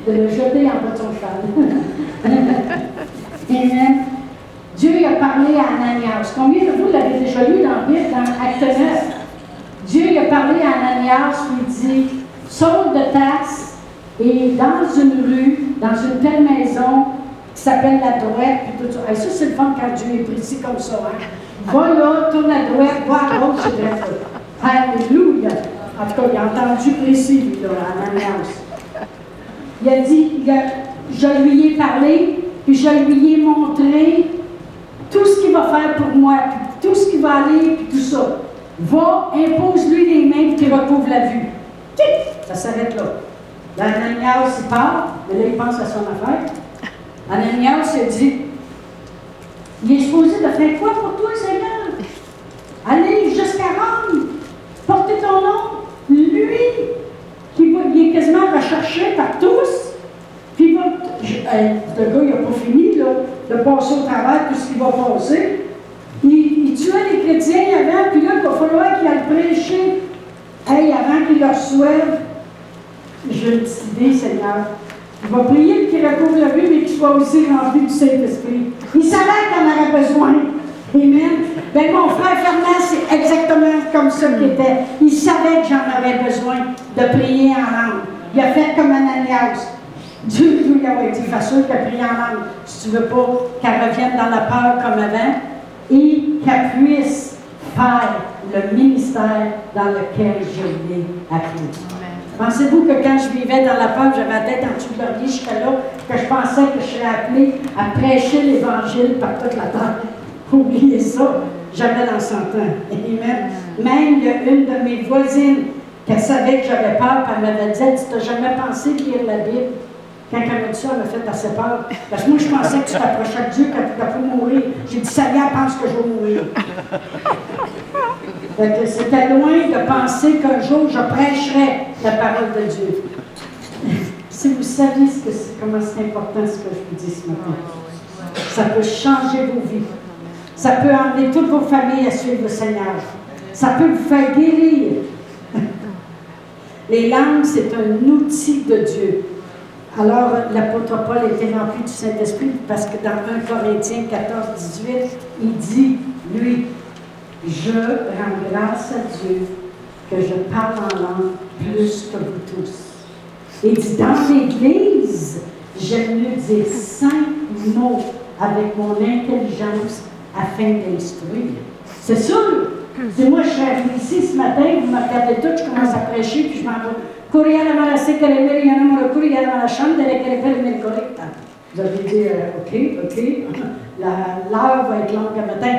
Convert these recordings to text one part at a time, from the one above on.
de le jeter en bas de son cheval. Amen. Dieu a parlé à Ananias. Combien de vous l'avez déjà lu dans la Bible, dans Acte 9? Dieu a parlé à Ananias, puis il dit, Saul de Tarse est dans une rue, dans une telle maison qui s'appelle la droite, puis tout ça. Et ça, c'est le fun quand Dieu est précis comme ça. Hein? Va là, tourne à droite, va à gauche, c'est vrai. Alléluia! En tout cas, il a entendu précis, lui, là, Ananias. Il a dit, je lui ai parlé, puis je lui ai montré tout ce qu'il va faire pour moi, puis tout ce qu'il va aller, puis tout ça. Va, impose-lui les mains, puis qu'il retrouve la vue. Ça s'arrête là. Là, Ananias, il part, mais là, il pense à son affaire. Ananias, il dit, il est supposé de faire quoi pour toi, Seigneur? Allez jusqu'à Rome, porter ton nom, lui, il est quasiment recherché par tous, puis le gars, il n'a pas fini là, de passer au travers tout ce qu'il va passer. Il tuait les chrétiens avant, puis là, il va falloir qu'il aille prêcher. Hey, avant qu'il le reçoive, j'ai une petite idée, Seigneur. Il va prier qu'il recouvre la vue, mais qu'il soit aussi rempli du Saint-Esprit. Il savait qu'il en aurait besoin. Amen. Ben, mon frère Fernand, c'est exactement comme ça qu'il était. Il savait que j'en avais besoin de prier en langue. Il a fait comme Ananias. Dieu lui a dit, facile qu'elle prie en langue. Si tu ne veux pas qu'elle revienne dans la peur comme avant, et qu'elle puisse faire le ministère dans lequel je l'ai appelé. Pensez-vous que quand je vivais dans la peur, j'avais la tête en dessous de l'oreiller jusqu'à là, que je pensais que je serais appelé à prêcher l'Évangile par toute la terre? Oubliez ça, jamais dans 100 ans. Amen. Même il y a une de mes voisines qui savait que j'avais peur, puis elle m'avait dit, tu n'as jamais pensé lire la Bible? Quand elle m'a dit ça, elle m'a fait assez peur. Parce que moi, je pensais que tu t'approchais de Dieu quand tu n'as pas mourir. J'ai dit, ça y est, elle pense que je vais mourir. C'était loin de penser qu'un jour, je prêcherais la parole de Dieu. Si vous saviez comment c'est important ce que je vous dis ce matin, ça peut changer vos vies. Ça peut emmener toutes vos familles à suivre le Seigneur. Ça peut vous faire guérir. Les langues, c'est un outil de Dieu. Alors, l'apôtre Paul était rempli du Saint-Esprit parce que dans 1 Corinthiens 14, 18, il dit, lui, je rends grâce à Dieu que je parle en langue plus que vous tous. Il dit, dans l'Église, j'aime mieux dire 5 mots avec mon intelligence afin d'instruire. C'est sûr. Si moi, je suis arrivé ici ce matin, vous me regardez tout, je commence à prêcher, puis je m'en vais. Vous allez dire, OK, l'heure va être longue le matin.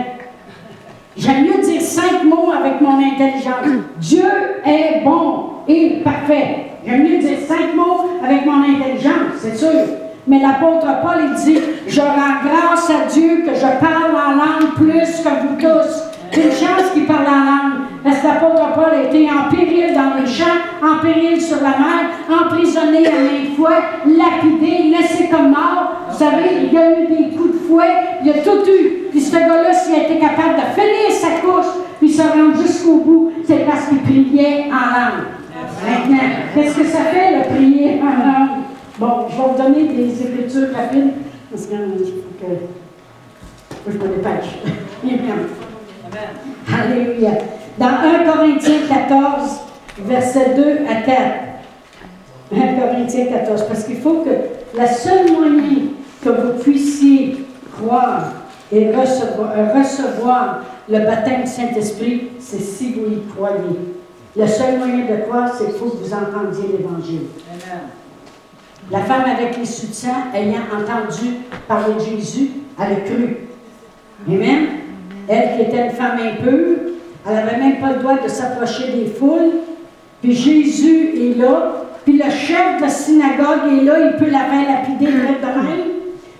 J'aime mieux dire 5 mots avec mon intelligence. Dieu est bon et parfait. J'aime mieux dire 5 mots avec mon intelligence, c'est sûr. Mais l'apôtre Paul, il dit, je rends grâce à Dieu que je parle en langue plus que vous tous. C'est une chance qu'il parle en langue. Parce que l'apôtre Paul a été en péril dans les champs, en péril sur la mer, emprisonné à maintes fois, lapidé, laissé comme mort. Vous savez, il a eu des coups de fouet, il a tout eu. Puis ce gars-là, s'il a été capable de finir sa course, puis se rendre jusqu'au bout, c'est parce qu'il priait en langue. Maintenant, qu'est-ce que ça fait, le prier en langue? Bon, je vais vous donner des écritures rapides, parce que je me dépêche. Amen. Alléluia. Dans 1 Corinthiens 14, versets 2 à 4. 1 Corinthiens 14, parce qu'il faut que la seule moyen que vous puissiez croire et recevoir le baptême du Saint-Esprit, c'est si vous y croyez. Le seul moyen de croire, c'est qu'il faut que vous entendiez l'Évangile. Amen. La femme avec les souls de sang, ayant entendu parler de Jésus, elle a cru. Amen. Elle qui était une femme impure, elle n'avait même pas le droit de s'approcher des foules. Puis Jésus est là, puis le chef de la synagogue est là, il peut la faire lapider près de même.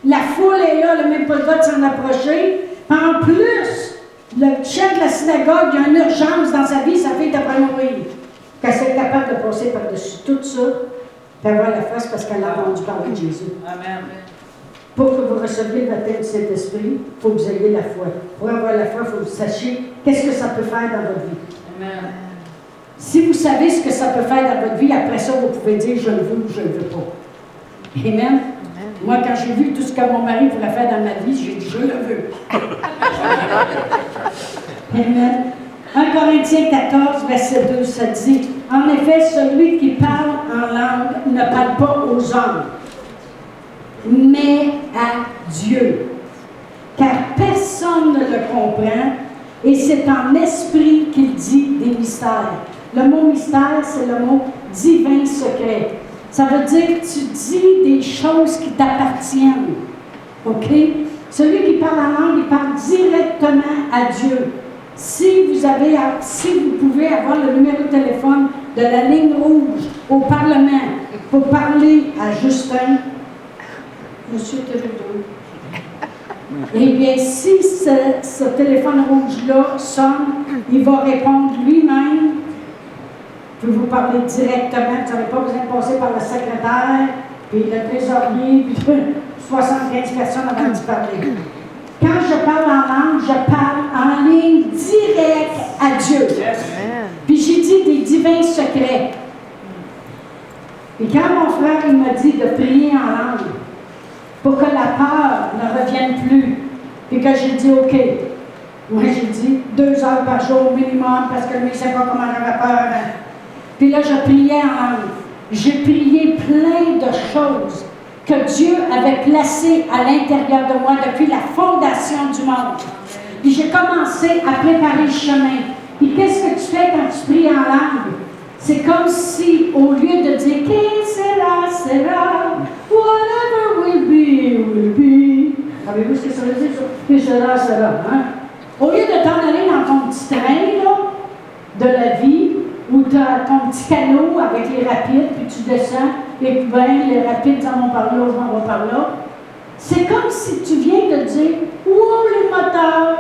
La foule est là, elle n'a même pas le droit de s'en approcher. Puis en plus, le chef de la synagogue, il y a une urgence dans sa vie, sa fille est après mourir. Qu'elle soit capable de passer par-dessus tout ça, puis avoir la face parce qu'elle a entendu parler de Jésus. Amen. Pour que vous receviez le baptême du Saint-Esprit, il faut que vous ayez la foi. Pour avoir la foi, il faut que vous sachiez qu'est-ce que ça peut faire dans votre vie. Amen. Si vous savez ce que ça peut faire dans votre vie, après ça, vous pouvez dire « je le veux » ou « je ne le veux pas ». Amen. Moi, quand j'ai vu tout ce que mon mari voulait faire dans ma vie, j'ai dit, je le veux. Amen. 1 Corinthiens 14, verset 2, ça dit, en effet, celui qui parle en langue ne parle pas aux hommes, mais à Dieu. Car personne ne le comprend, et c'est en esprit qu'il dit des mystères. Le mot mystère, c'est le mot divin secret. Ça veut dire que tu dis des choses qui t'appartiennent. OK? Celui qui parle en langue, il parle directement à Dieu. Si vous pouvez avoir le numéro de téléphone de la ligne rouge au Parlement pour parler à Justin, Monsieur Théodore, eh bien, si ce téléphone rouge-là sonne, il va répondre lui-même. Je peux vous parler directement, vous n'avez pas besoin de passer par le secrétaire, puis le trésorier, puis 75 personnes avant d'y parler. Quand je parle en langue, je parle en ligne directe à Dieu. Puis j'ai dit des divins secrets. Et quand mon frère il m'a dit de prier en langue, pour que la peur ne revienne plus, puis que j'ai dit OK, moi j'ai dit 2 heures par jour au minimum, parce que lui ne sait pas comment j'avais peur avant. Puis là, je priais en langue. J'ai prié plein de choses que Dieu avait placées à l'intérieur de moi depuis la fondation du monde. Puis j'ai commencé à préparer le chemin. Puis qu'est-ce que tu fais quand tu pries en langue? C'est comme si, au lieu de dire « Que sera, sera, whatever will be », savez-vous ce que ça veut dire, ça? « Que sera, sera », hein? Au lieu de t'en aller dans ton petit train, là, de la vie, où tu as ton petit canot avec les rapides, puis tu descends, et puis ben, les rapides s'en vont par là, je m'en vais par là. C'est comme si tu viens de dire « Wow, les moteurs! »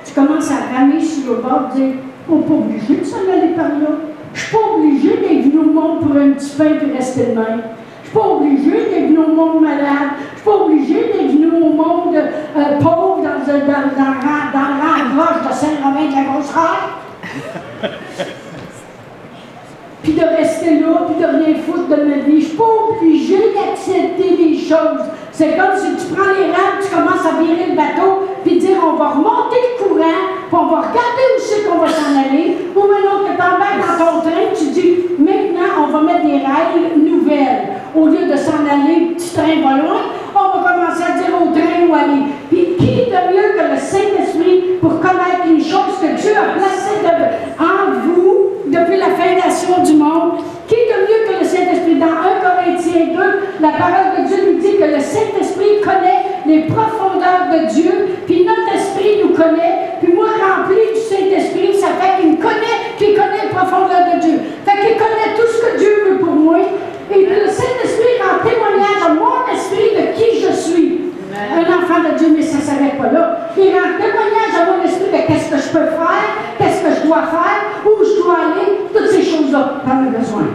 Tu commences à ramer sur le bord et dire « On n'est pas obligé de s'en aller par là. Je ne suis pas obligé d'être venu au monde pour un petit pain et rester de même. Je ne suis pas obligé d'être venu au monde malade. Je ne suis pas obligé d'être venu au monde pauvre dans le rang roche de Saint-Romain de la Grosse-Roche. Puis de rester là, puis de rien foutre de ma vie. Je ne suis pas obligé d'accepter les choses. C'est comme si tu prends les rames, tu commences à virer le bateau, puis dire on va remonter le courant, puis on va regarder où c'est qu'on va s'en aller. Ou maintenant que tu embarques dans ton train, tu dis maintenant on va mettre des rails nouvelles. Au lieu de s'en aller, le petit train va loin, on va commencer à dire au train où aller. Puis qui de mieux que le Saint-Esprit pour connaître les choses que Dieu a placées en vous depuis la fondation du monde? Qui de mieux que le Saint-Esprit? Dans 1 Corinthiens 2, la parole de Dieu nous dit que le Saint-Esprit connaît les profondeurs de Dieu, puis notre esprit nous connaît, puis moi, rempli du Saint-Esprit, ça fait qu'il me connaît, puis il connaît les profondeurs de Dieu. Fait qu'il connaît tout ce que Dieu veut pour moi, et le Saint-Esprit rend témoignage à mon esprit de qui je suis. Un enfant de Dieu, mais ça ne s'arrête pas là. Il rend témoignage à mon esprit de qu'est-ce que je peux faire, qu'est-ce que je dois faire, où je dois aller, toutes ces choses-là, j'en ai besoin.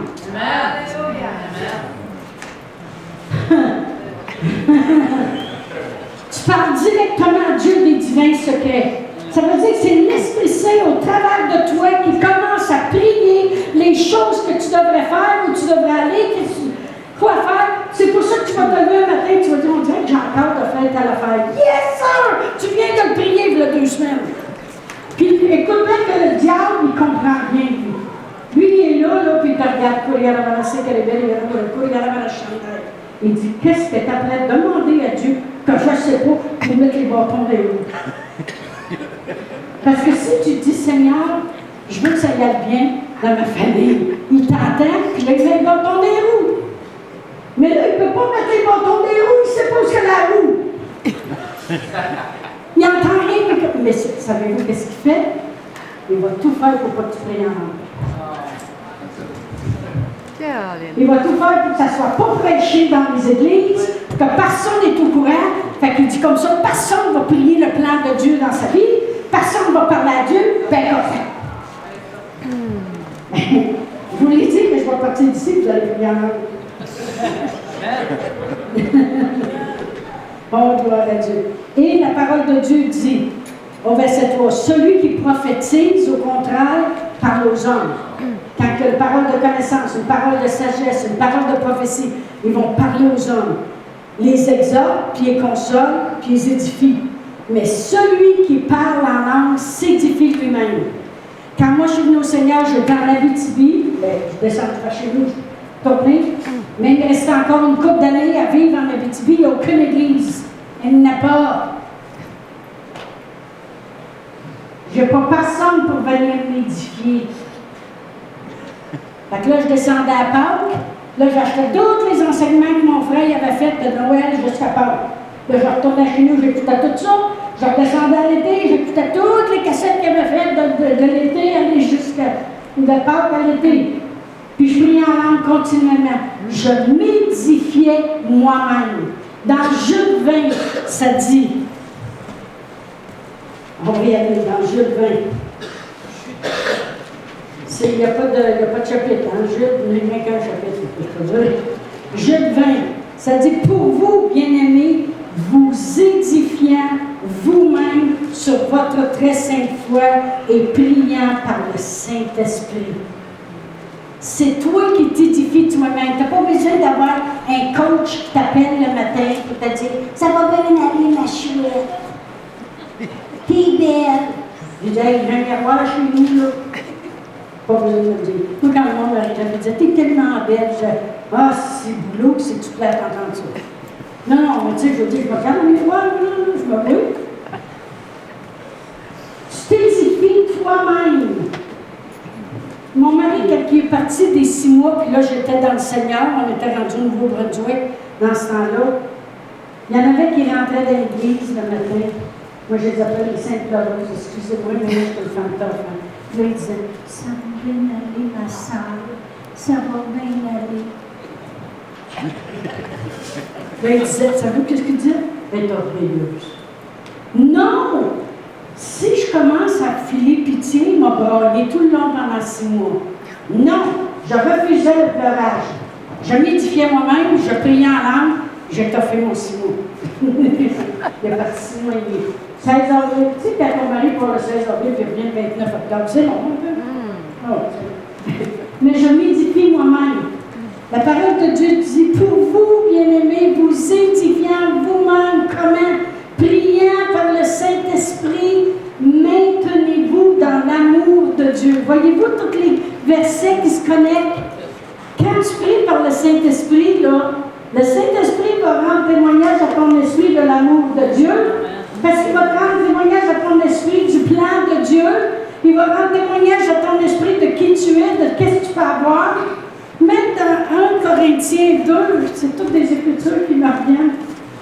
Tu parles directement à Dieu des divins secrets. Ça veut dire que c'est l'Esprit Saint au travers de toi qui commence à prier les choses que tu devrais faire, où tu devrais aller, quoi faire. C'est pour ça que tu vas te lever un matin et tu vas dire, on dirait que j'ai encore de faire telle affaire. Yes, sir! Tu viens de le prier il y a 2 semaines. Puis écoute bien que le diable, il comprend rien, lui. Lui, il est là, puis il te regarde, courir à la qu'elle est belle, courir à la chandelle. Il dit, qu'est-ce que tu es prêt à demander à Dieu que je ne sais pas pour mettre les bâtons des roues? Parce que si tu dis, Seigneur, je veux que ça y aille bien dans ma famille, il t'entend, puis là, il met le bâton des roues. Mais là, il ne peut pas mettre les bâtons des roues, il ne sait pas où c'est la roue. Il n'entend rien. Mais savez-vous qu'est-ce qu'il fait? Il va tout faire pour pas que tu pries en langue. Il va tout faire pour que ça ne soit pas prêché dans les églises, que personne n'est au courant. Fait qu'il dit comme ça, personne ne va prier le plan de Dieu dans sa vie, personne ne va parler à Dieu. Ben comme ça. Je vous l'ai dit, mais je vais partir d'ici, vous allez prier en langue. Oh, gloire à Dieu. Et la parole de Dieu dit, au verset 3, celui qui prophétise, au contraire, parle aux hommes. Quand il y a une parole de connaissance, une parole de sagesse, une parole de prophétie, ils vont parler aux hommes. Les exhortent, puis les consolent, puis les édifient. Mais celui qui parle en langue s'édifie lui-même. Quand moi je suis venue au Seigneur, je dans l'Abitibi, je descends chez nous, tourner, mais il me restait encore une couple d'années à vivre en Abitibi, il n'y a aucune église. Il n'y en a pas. Je n'ai pas personne pour venir m'édifier. Fait que là, je descendais à Pâques. Là, j'achetais tous les enseignements que mon frère avait fait de Noël jusqu'à Pâques. Là, je retournais chez nous, j'écoutais tout ça. Je redescendais à l'été, j'écoutais toutes les cassettes qu'il avait faites de l'été, aller jusqu'à de Pâques à l'été. Puis je priais en langue continuellement. Je m'édifiais moi-même. Dans Jude 20, ça dit, on va y aller dans Jude 20. Il n'y a pas de chapitre, hein? Jude, il n'y a qu'un chapitre, je peux dire. Jude 20, ça dit, pour vous, bien-aimés, vous édifiant vous-même sur votre très sainte foi et priant par le Saint-Esprit. C'est toi qui t'édifies toi-même. Tu n'as pas besoin d'avoir un coach qui t'appelle le matin pour te dire « Ça va bien aller, ma chouette. T'es belle. » Je dis « Hey, j'ai un miroir chez nous, là. » Pas besoin de me dire. Moi, quand le monde m'arrêtait, je me disais « T'es tellement belle. » Je disais « Ah, c'est boulot que c'est tout plat d'entendre ça. » Non, mais tu sais, je veux dire, je me regarde dans le miroir, je me vois. Tu t'édifies toi-même. Mon mari, quand il est parti des 6 mois, puis là, j'étais dans le Seigneur, on était rendu au Nouveau-Brunswick dans ce temps-là. Il y en avait qui rentraient dans l'église le matin. Moi, je les appelais les Saintes Pleureuses. Excusez-moi, mais moi, je te le fais tough. Là, ils disaient « Ça va bien aller, ma sœur. Ça va bien aller. » Là, il disait, savez-vous qu'est-ce qu'il disait? Elle est orgueilleuse. Non! Si je commence à filer pitié, il m'a braillé tout le long pendant 6 mois. Non! Je refusais le pleurage. Je m'édifiais moi-même, je priais en langue, j'ai toffé mon 6 mois. Il est parti 6 mois et demi. 16 avril, tu sais, quand on marie pour le 16 avril, puis revient le 29 octobre, c'est long, un peu. Oh, mais je m'édifie moi-même. La parole de Dieu dit, pour vous, bien-aimés, vous édifiant vous-même, comment? Priant par le Saint-Esprit, maintenez-vous dans l'amour de Dieu. Voyez-vous tous les versets qui se connectent? Quand tu pries par le Saint-Esprit, là, le Saint-Esprit va rendre témoignage à ton esprit de l'amour de Dieu, parce qu'il va rendre témoignage à ton esprit du plan de Dieu, il va rendre témoignage à ton esprit de qui tu es, de qu'est-ce que tu peux avoir. Même dans 1 Corinthiens 2, c'est toutes des écritures qui me reviennent.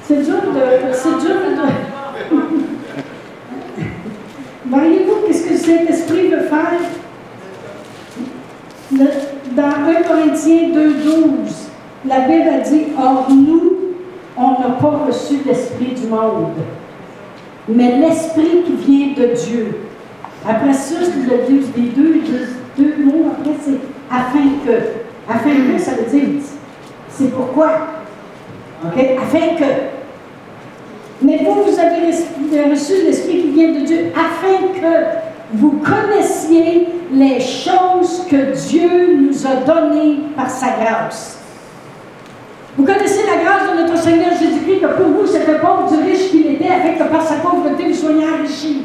C'est dur de... Voyez-vous qu'est-ce que le Saint-Esprit veut faire? Dans 1 Corinthiens 2,12, la Bible a dit, « Or nous, on n'a pas reçu l'esprit du monde, mais l'esprit qui vient de Dieu. » Après ça, les deux mots, après, c'est « afin que ». Afin que, ça veut dire, c'est pourquoi. OK? Afin que. Mais vous avez reçu l'Esprit qui vient de Dieu, afin que vous connaissiez les choses que Dieu nous a données par sa grâce. Vous connaissez la grâce de notre Seigneur Jésus-Christ, que pour vous, c'était pauvre du riche qu'il était, afin que par sa pauvreté, vous soyez enrichis.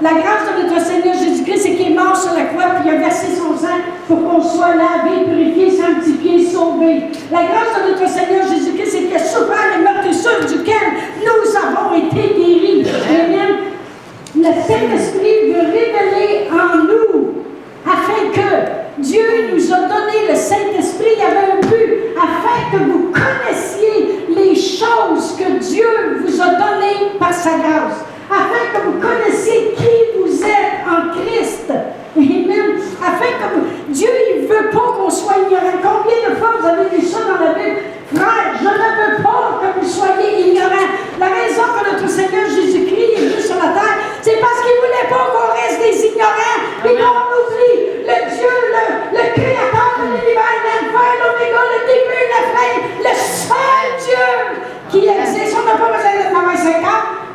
La grâce de notre Seigneur Jésus-Christ, c'est qu'il est mort sur la croix, puis il a versé son sang pour qu'on soit lavé, purifié, sanctifié, sauvé. La grâce de notre Seigneur Jésus-Christ, c'est qu'il a souffert les meurtrissures duquel nous avons été guéris. Amen. Le Saint-Esprit veut révéler en nous, afin que Dieu nous a donné le Saint-Esprit, il y avait un but, afin que vous connaissiez les choses que Dieu vous a données par sa grâce. Afin que vous connaissiez qui vous êtes en Christ. Amen. Afin que Dieu, il ne veut pas qu'on soit ignorant. Combien de fois vous avez lu ça dans la Bible? Frère, je ne veux pas que vous soyez ignorants. La raison que notre Seigneur Jésus-Christ est venu sur la terre, c'est parce qu'il ne voulait pas qu'on reste des ignorants et qu'on oublie le Dieu, le Créateur de l'univers, l'alpha et l'oméga, le début et la fin, le seul Dieu qui existe. On n'a pas besoin de travailler 50,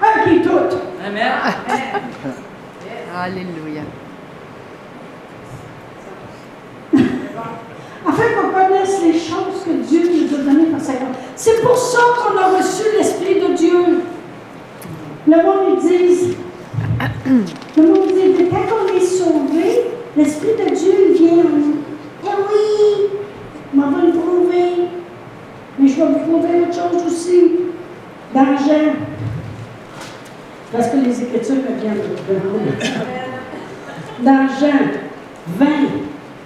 un qui est tout. Amen. Alléluia. Le monde, ils disent, le monde dit, quand on est sauvé, l'Esprit de Dieu, il vient en nous. Eh oui, on va le prouver. Mais je vais vous prouver autre chose aussi. Dans Jean, parce que les Écritures me viennent de nous. Dans Jean 20,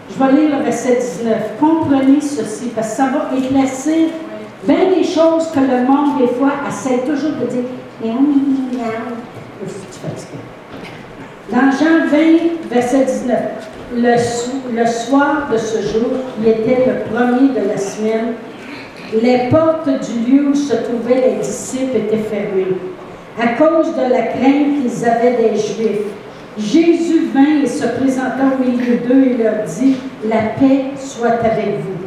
je vais lire le verset 19. Comprenez ceci, parce que ça va éclaircir bien des choses que le monde, des fois, essaie toujours de dire. Mais on est là. Je suis fatiguée. Dans Jean 20, verset 19, le soir de ce jour, il était le premier de la semaine. Les portes du lieu où se trouvaient les disciples étaient fermées, à cause de la crainte qu'ils avaient des Juifs. Jésus vint et se présenta au milieu d'eux et leur dit, « La paix soit avec vous. »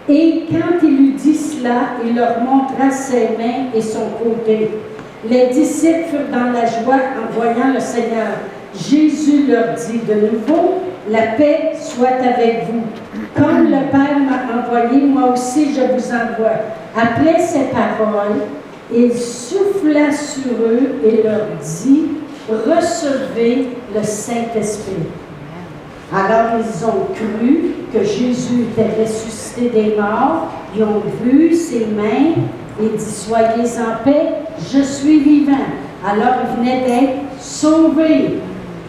Et quand il eut dit cela, il leur montra ses mains et son côté. Les disciples furent dans la joie en voyant le Seigneur. Jésus leur dit de nouveau, « La paix soit avec vous. Comme le Père m'a envoyé, moi aussi je vous envoie. » Après ces paroles, il souffla sur eux et leur dit, « Recevez le Saint-Esprit. » Alors ils ont cru que Jésus était ressuscité des morts, ils ont vu ses mains et dit, « Soyez en paix, je suis vivant. » Alors ils venaient d'être sauvés.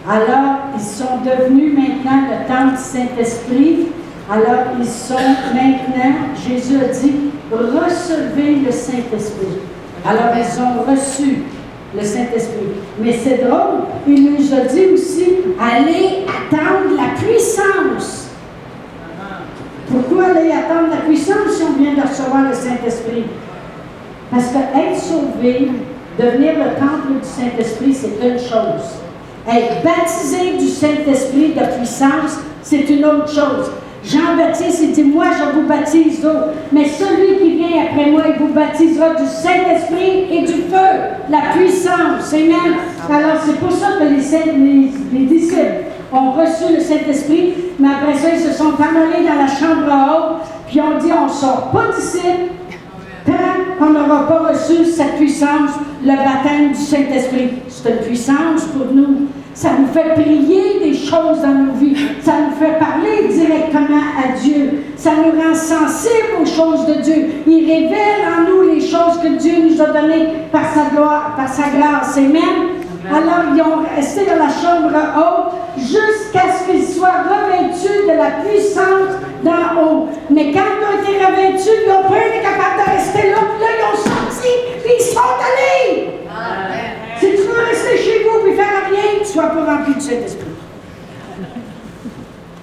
Alors ils sont devenus maintenant le temple du Saint-Esprit. Alors ils sont maintenant, Jésus a dit, « Recevez le Saint-Esprit. » Alors ils ont reçu le Saint-Esprit. Mais c'est drôle, il nous a dit aussi, allez attendre la puissance. Pourquoi aller attendre la puissance si on vient de recevoir le Saint-Esprit? Parce qu'être sauvé, devenir le temple du Saint-Esprit, c'est une chose. Être baptisé du Saint-Esprit de puissance, c'est une autre chose. Jean-Baptiste, il dit, moi je vous baptise d'eau, mais celui qui vient après moi, il vous baptisera du Saint-Esprit et du feu, la puissance. Amen. Alors c'est pour ça que les disciples ont reçu le Saint-Esprit, mais après ça, ils se sont en allés dans la chambre haute, puis ont dit, on ne sort pas d'ici tant qu'on n'aura pas reçu cette puissance, le baptême du Saint-Esprit. C'est une puissance pour nous. Ça nous fait prier des choses dans nos vies. Ça nous fait parler directement à Dieu. Ça nous rend sensibles aux choses de Dieu. Il révèle en nous les choses que Dieu nous a données par sa gloire, par sa grâce. Amen. Alors, ils ont resté dans la chambre haute jusqu'à ce qu'ils soient revêtus de la puissance d'en haut. Mais quand ils ont été revêtus, ils n'ont pas été capables de rester là. Puis là, ils ont sorti, puis ils sont allés. Amen. Si tu veux rester chez vous et faire rien, tu ne sois pas rempli du Saint-Esprit.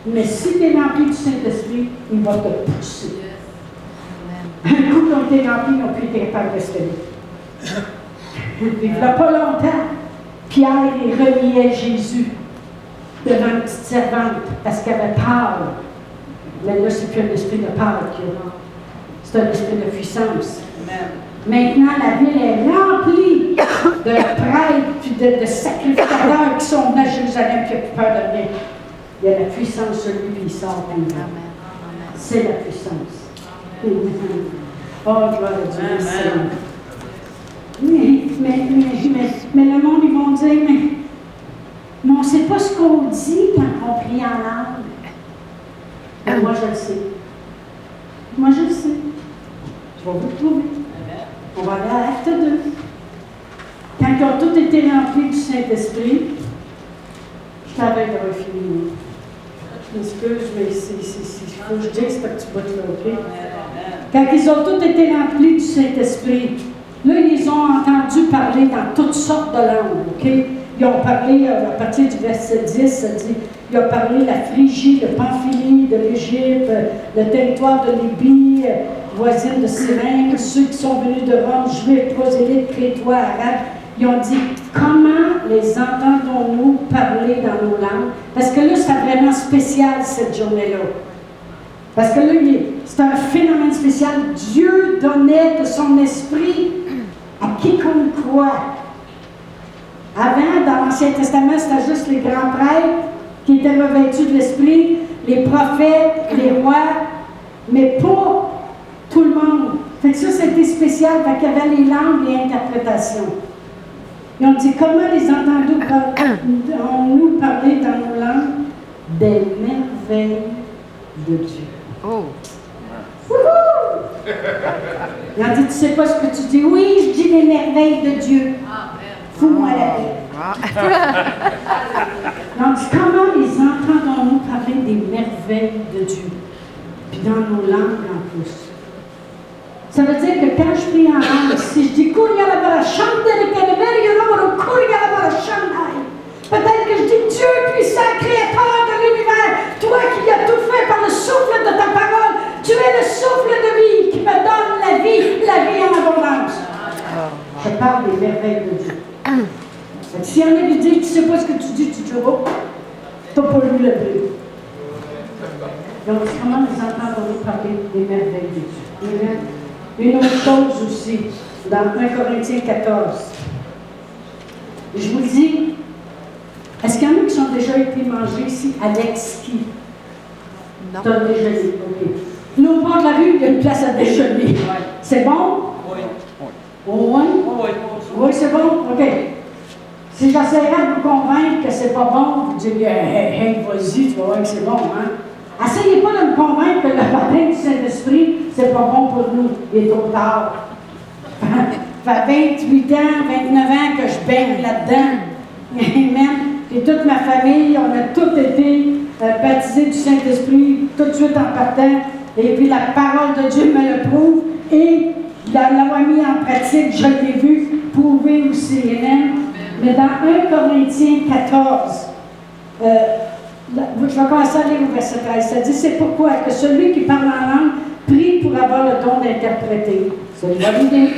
Mais si tu es rempli du Saint-Esprit, il va te pousser. Un coup qu'ils ont été remplis, ils n'ont plus été capables de rester là. Il n'y a pas longtemps, Pierre reniait Jésus devant une petite servante parce qu'elle avait peur. Mais là, c'est plus un esprit de peur qu'il y a. C'est un esprit de puissance. Amen. Maintenant, la ville est remplie de prêtres et de sacrificateurs qui sont venus à Jérusalem qui n'ont plus peur de rien. Il y a la puissance sur lui, puis il sort. C'est la puissance. Amen. Oh, gloire à Dieu. Mais le monde, ils vont dire, mais on ne sait pas ce qu'on dit quand on prie en langue. Mais moi, je le sais. Moi, je le sais. Je vais vous le trouver. On va aller à Acte 2. Quand ils ont tous été remplis du Saint-Esprit, je t'avais d'avoir fini. Je m'excuse, mais il faut que je dise ce petit bout-là, OK? Quand ils ont tous été remplis du Saint-Esprit, là, ils ont entendu parler dans toutes sortes de langues, OK? Ils ont parlé, à partir du verset 10, ça dit, il a parlé de la Phrygie, de Pamphylie, de l'Égypte, le territoire de Libye, voisine de Cyrène, ceux qui sont venus de Rome, juifs, prosélytes, crétois, arabes. Ils ont dit, comment les entendons-nous parler dans nos langues? Parce que là, c'est vraiment spécial cette journée-là. Parce que là, c'est un phénomène spécial. Dieu donnait de son esprit à quiconque croit. Avant, dans l'Ancien Testament, c'était juste les grands prêtres qui étaient revêtus de l'esprit, les prophètes, les rois, mais pas tout le monde. Fait que ça, c'était spécial, fait qu'il y avait les langues et interprétations. Ils ont dit, comment les entendons-nous parler dans nos langues des merveilles de Dieu? Oh! Ils ont dit, tu sais pas ce que tu dis? Oui, je dis les merveilles de Dieu. Fous-moi la paix. Donc, comment les entendons-nous parler des merveilles de Dieu? Puis dans nos langues en plus. Ça veut dire que quand je prie en langue, si je dis peut-être que je dis Dieu puissant, créateur de l'univers, toi qui as tout fait par le souffle de ta parole, tu es le souffle de vie qui me donne la vie en abondance. Je parle des merveilles de Dieu. S'il y en a qui disent, tu ne sais pas ce que tu dis, tu dis, oh, tu n'as pas lu la Bible. Donc, comment nous entendons-nous parler des merveilles de Dieu? Amen. Une autre chose aussi, dans 1 Corinthiens 14. Je vous dis, est-ce qu'il y en a qui ont déjà été mangés ici à l'exquis? Non. Tu as déjeuné, OK. Nous, au bord de la rue, il y a une place à déjeuner. Oui. C'est bon? Oui. Oui? Oui, c'est bon? OK. Si j'essaierais de vous convaincre que c'est pas bon, vous dites, hey, vas-y, tu vas voir que c'est bon, hein? Essayez pas de me convaincre que le baptême du Saint-Esprit, c'est pas bon pour nous. Il est trop tard. Ça fait 28 ans, 29 ans que je baigne là-dedans. Amen. Et toute ma famille, on a tous été baptisés du Saint-Esprit tout de suite en partant. Et puis la parole de Dieu me le prouve. Et l'avoir mis en pratique, je l'ai vu prouver aussi. Amen. Mais dans 1 Corinthiens 14, je vais commencer à lire au verset 13. Ça dit, c'est pourquoi que celui qui parle en langue prie pour avoir le don d'interpréter. C'est une bonne idée.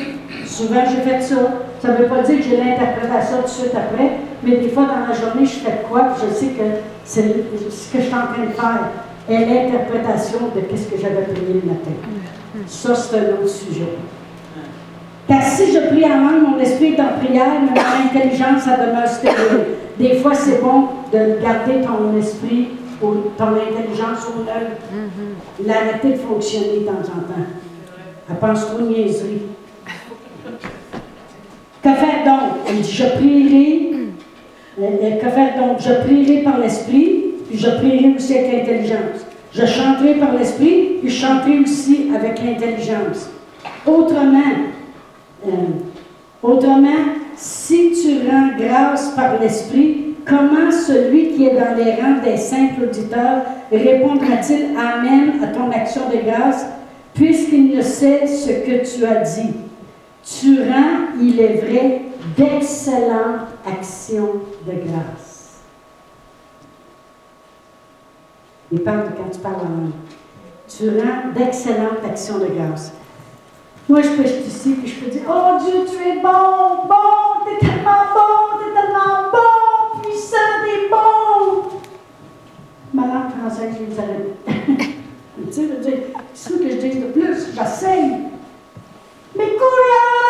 Souvent, j'ai fait ça. Ça ne veut pas dire que j'ai l'interprétation tout de suite après, mais des fois, dans la journée, je fais quoi, puis je sais que c'est ce que je suis en train de faire est l'interprétation de ce que j'avais prié le matin. Ça, c'est un autre sujet. Car si je prie en langue, mon esprit est en prière, mais mon intelligence, ça demeure stérile. Des fois, c'est bon de garder ton esprit, ton intelligence au neutre. L'arrêter de fonctionner de temps en temps. Elle pense trop de niaiserie. Que faire donc? Elle dit, je prierai. Que faire donc? Je prierai par l'esprit, puis je prierai aussi avec l'intelligence. Je chanterai par l'esprit, puis je chanterai aussi avec l'intelligence. Autrement, si tu rends grâce par l'esprit, comment celui qui est dans les rangs des simples auditeurs répondra-t-il Amen à ton action de grâce, puisqu'il ne sait ce que tu as dit? Tu rends, il est vrai, d'excellentes actions de grâce. Il parle de quand tu parles en langue. Tu rends d'excellentes actions de grâce. Moi, je peux être ici et je peux dire, oh Dieu, tu es bon, t'es tellement bon, puissant, t'es bon. Ma langue française, je les arrête. Tu sais, je dis, ce que je dis de plus, j'essaye. Mais courir à la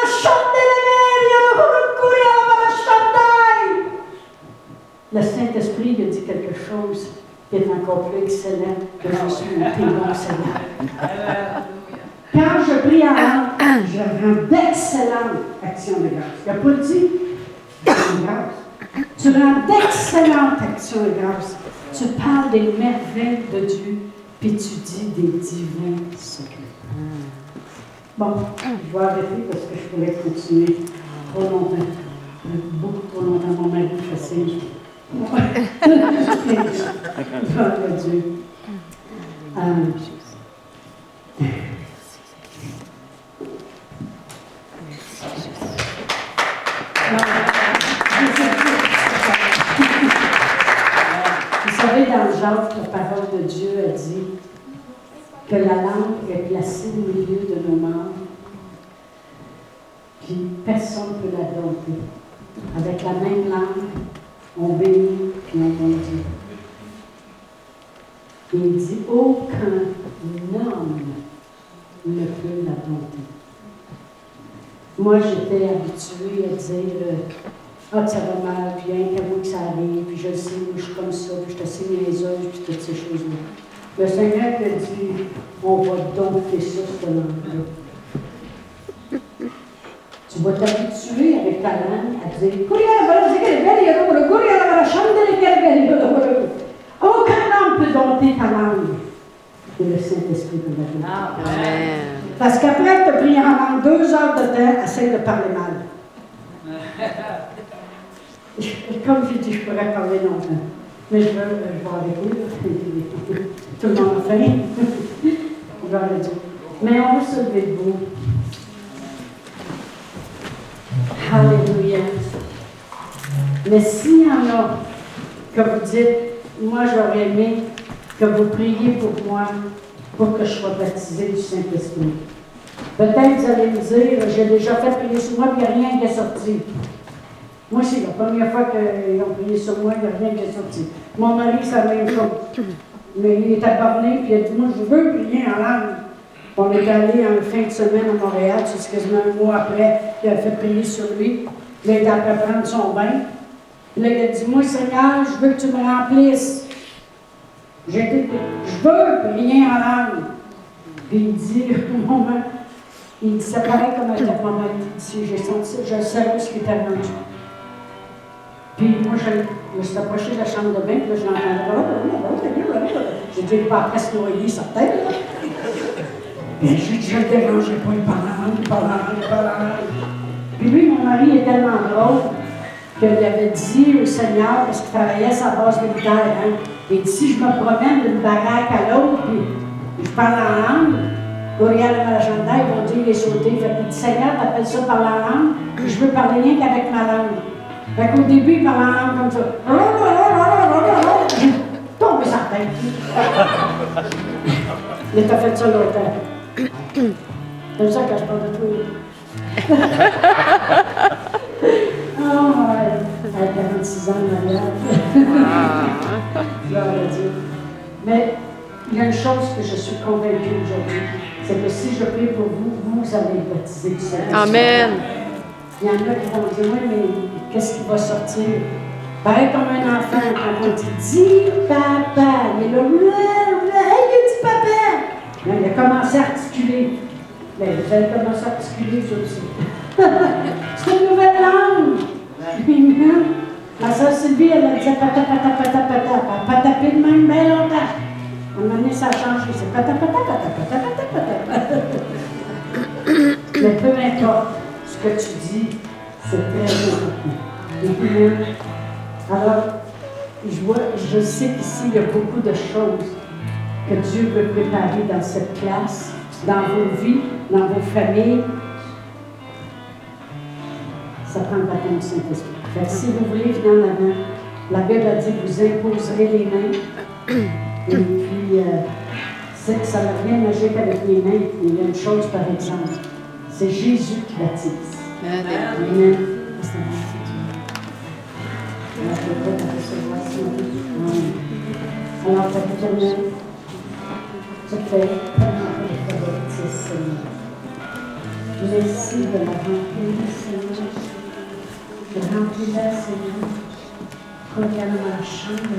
le Saint-Esprit il a dit quelque chose qui est encore plus excellent que je suis tes bons Seigneur. Quand je prie en langue, je rends d'excellentes actions de grâce. Il n'a pas dit de grâce. Tu rends d'excellentes actions de grâce. Tu parles des merveilles de Dieu, puis tu dis des divins secrets. Bon, je vais arrêter parce que je pourrais continuer trop longtemps. Beaucoup trop longtemps. Mon mari facile. Gloire à Dieu. Vous savez, dans Jacques, la parole de Dieu a dit que la lampe est placée au milieu de nos membres, puis personne ne peut la dompter. Avec la même langue, on bénit puis on bondit. Il dit aucun homme ne peut la dompter. Moi, j'étais habituée à dire ah, ça va mal, puis rien qu'à vous que ça arrive, puis je le sais, je suis comme ça, puis je suis assez niaiseuse, puis toutes ces choses-là. Le Seigneur a dit on va dompter ça, cette langue-là. Tu vas t'habituer à avec talent à dire aucun homme peut dompter ta langue. Et le Saint-Esprit peut la dompter. Amen. Parce qu'après, tu as prié en langue 2 heures de temps, essaye de parler mal. Comme je dis, je pourrais parler longtemps. Mais je vais arrêter. Tout le monde a fait. Je vais arrêter. Mais on va se lever debout. Alléluia. Mais s'il y en a que vous dites, moi j'aurais aimé que vous priez pour moi pour que je sois baptisé du Saint-Esprit. Peut-être vous allez me dire, j'ai déjà fait prier sur moi, puis il n'y a rien qui est sorti. Moi, c'est la première fois qu'ils ont prié sur moi, il n'y a rien qui est sorti. Mon mari, c'est la même chose. Mais il était borné, puis il a dit, moi, je veux prier en langue. On est allé en fin de semaine à Montréal, c'est quasiment un mois après, il a fait prier sur lui. Là, il était après prendre son bain. Là, il a dit, moi, Seigneur, je veux que tu me remplisses. Je veux prier en langue. Puis il dit, au moment, il dit, c'est pareil comme un thermomètre. J'ai senti, je savais ce qui était rendu. Puis moi, je me suis approché de la chambre de bain, puis là, je l'entendais. J'ai dit, il va après se noyer, certain. Puis j'ai dit, je ne le dérangeais pas, il parlait. Puis lui, mon mari est tellement drôle qu'il avait dit au Seigneur, parce qu'il travaillait à sa base militaire, hein, il dit, si je me promène d'une baraque à l'autre, puis je parle en langue, Gauriel et l'agenda, ils vont dire, il est sauté. Fait qu'il dit, Seigneur, t'appelles ça parler en langue, puis je veux parler rien qu'avec ma langue. Fait qu'au début, il parlait en langue comme ça. J'ai tombé sa tête. Il t'a fait ça longtemps. C'est ça que je parle de toi. Oh, ouais. À 46 ans, mais il y a une chose que je suis convaincue aujourd'hui, c'est que si je prie pour vous, vous allez être baptisés du Saint-Esprit. Amen. Il y en a qui vont dire, oui, mais qu'est-ce qui va sortir? Pareil comme un enfant, quand on dit, dis papa, il est là, hey, il dit papa! Là, il a commencé à articuler. Bien, vous allez commencer à articuler, vous aussi. C'est une nouvelle langue. Ma soeur Sylvie, elle a dit pata, pata, pata, pata. Elle a tapé de même bien longtemps. À un moment donné, ça a changé. C'est pata, pata, pata, pata, pata, pata. Mais peu importe ce que tu dis, c'est très important. Alors, je sais qu'ici, il y a beaucoup de choses que Dieu veut préparer dans cette classe, dans vos vies, dans vos familles. Ça prend le baptême du Saint-Esprit. Fait que si vous voulez venir en avant, la Bible a dit que vous imposerez les mains. Et puis, ça n'a rien magique avec les mains. Il y a une chose, par exemple. C'est Jésus qui baptise. Amen. Alors, capitaine, tu fais Seigneur. Merci de la remplir, Seigneur. De remplir, Seigneur. Reviens dans la chambre.